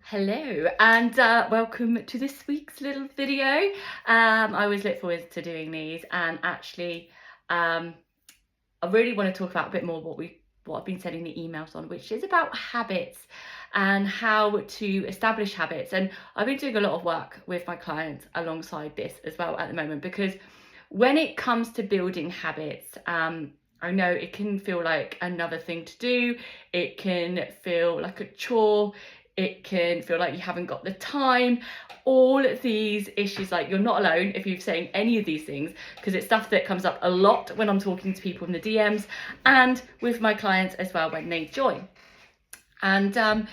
Hello and welcome to this week's little video. I always look forward to doing these, and actually I really want to talk about a bit more what I've been sending the emails on, which is about habits and how to establish habits. And I've been doing a lot of work with my clients alongside this as well at the moment, because when it comes to building habits, I know it can feel like another thing to do. It can feel like a chore. It can feel like you haven't got the time. All of these issues, like, you're not alone if you're saying any of these things, because it's stuff that comes up a lot when I'm talking to people in the DMs and with my clients as well when they join. And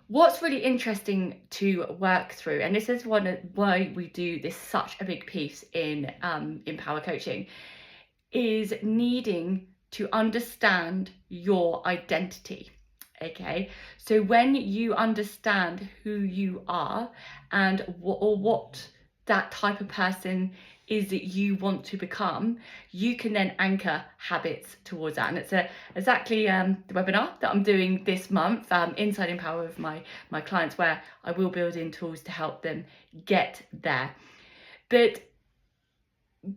what's really interesting to work through, and this is why we do this such a big piece in Power Coaching, is needing to understand your identity. Okay, so when you understand who you are and what that type of person is that you want to become, you can then anchor habits towards that. And it's exactly the webinar that I'm doing this month, Inside Empower, with my clients, where I will build in tools to help them get there. But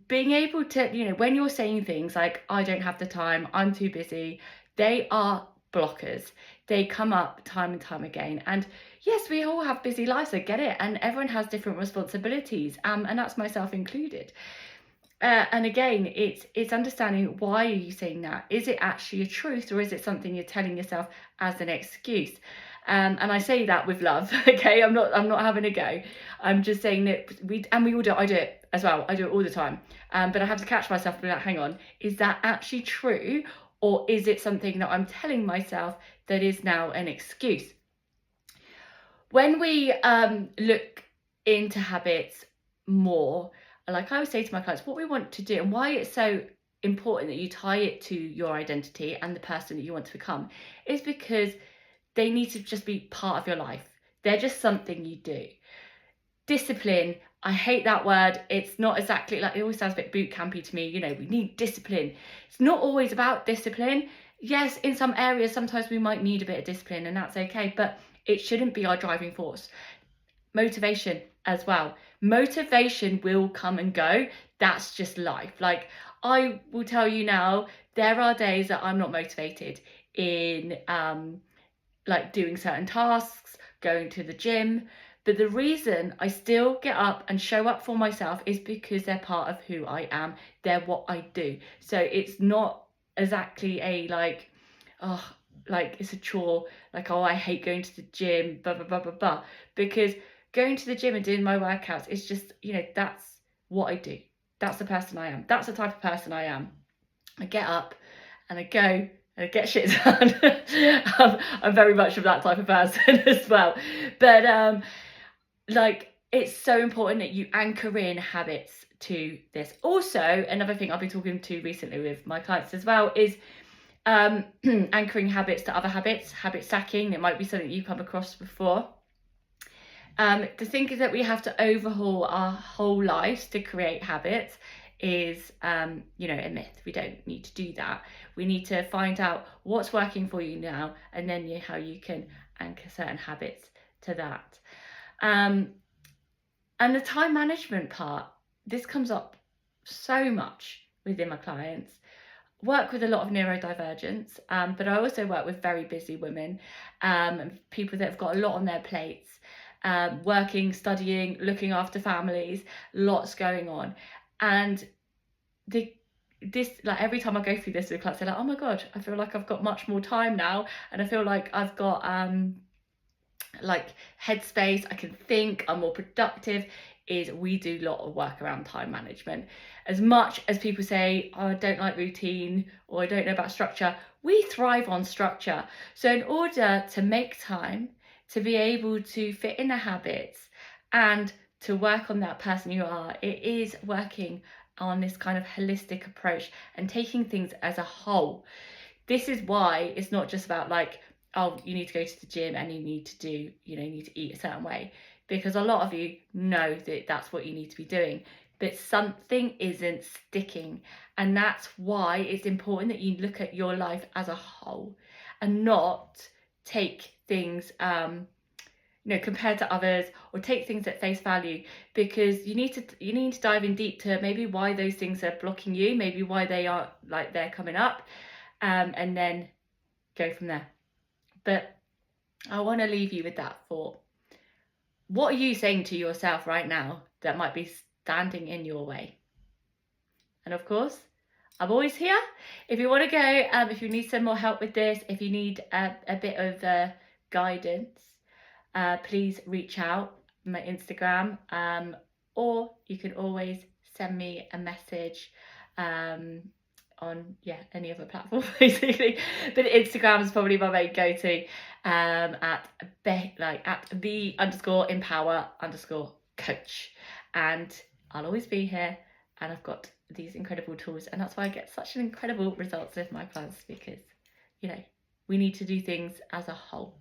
being able to, when you're saying things like, I don't have the time, I'm too busy, they are blockers. They come up time and time again. And yes, we all have busy lives, I get it, and everyone has different responsibilities, and that's myself included. And again, it's understanding, why are you saying that? Is it actually a truth, or is it something you're telling yourself as an excuse? And I say that with love. Okay, I'm not having a go. I'm just saying that we all do it. I do it as well. I do it all the time. But I have to catch myself and be like, hang on, is that actually true? Or is it something that I'm telling myself that is now an excuse? When we look into habits more, like I always say to my clients, what we want to do and why it's so important that you tie it to your identity and the person that you want to become, is because they need to just be part of your life. They're just something you do. Discipline, I hate that word. It's not exactly, like, it always sounds a bit boot campy to me. We need discipline. It's not always about discipline. Yes, in some areas, sometimes we might need a bit of discipline, and that's okay, but it shouldn't be our driving force. Motivation as well. Motivation will come and go. That's just life. Like, I will tell you now, there are days that I'm not motivated in like doing certain tasks, going to the gym. But the reason I still get up and show up for myself is because they're part of who I am. They're what I do. So it's not exactly a like, oh, like it's a chore, like, oh, I hate going to the gym, blah, blah, blah, blah, blah. Because going to the gym and doing my workouts is just, that's what I do. That's the person I am. That's the type of person I am. I get up and I go, get shit done. I'm very much of that type of person as well. But like, it's so important that you anchor in habits to this. Also, another thing I've been talking to recently with my clients as well is anchoring habits to other habits, habit stacking. It might be something you've come across before. The thing is that we have to overhaul our whole lives to create habits is a myth. We don't need to do that. We need to find out what's working for you now, and then how you can anchor certain habits to that. And the time management part, this comes up so much within my clients. Work with a lot of neurodivergents, but I also work with very busy women, people that have got a lot on their plates, working, studying, looking after families, lots going on. And this, like, every time I go through this with clients, they're like, oh my God, I feel like I've got much more time now, and I feel like I've got like headspace, I can think, I'm more productive. Is we do a lot of work around time management. As much as people say, oh, I don't like routine, or I don't know about structure, we thrive on structure. So in order to make time to be able to fit in the habits and to work on that person you are, it is working on this kind of holistic approach and taking things as a whole. This is why it's not just about like, oh, you need to go to the gym and you need to do, you need to eat a certain way, because a lot of you know that that's what you need to be doing, but something isn't sticking. And that's why it's important that you look at your life as a whole and not take things compare to others or take things at face value, because you need to dive in deep to maybe why those things are blocking you, maybe why they are like they're coming up, and then go from there. But I want to leave you with that thought. What are you saying to yourself right now that might be standing in your way? And of course, I'm always here. If you want to go, if you need some more help with this, if you need a bit of guidance, please reach out my Instagram, or you can always send me a message on any other platform basically, but Instagram is probably my main go-to, at the_empower_coach, and I'll always be here, and I've got these incredible tools, and that's why I get such an incredible results with my clients, because we need to do things as a whole.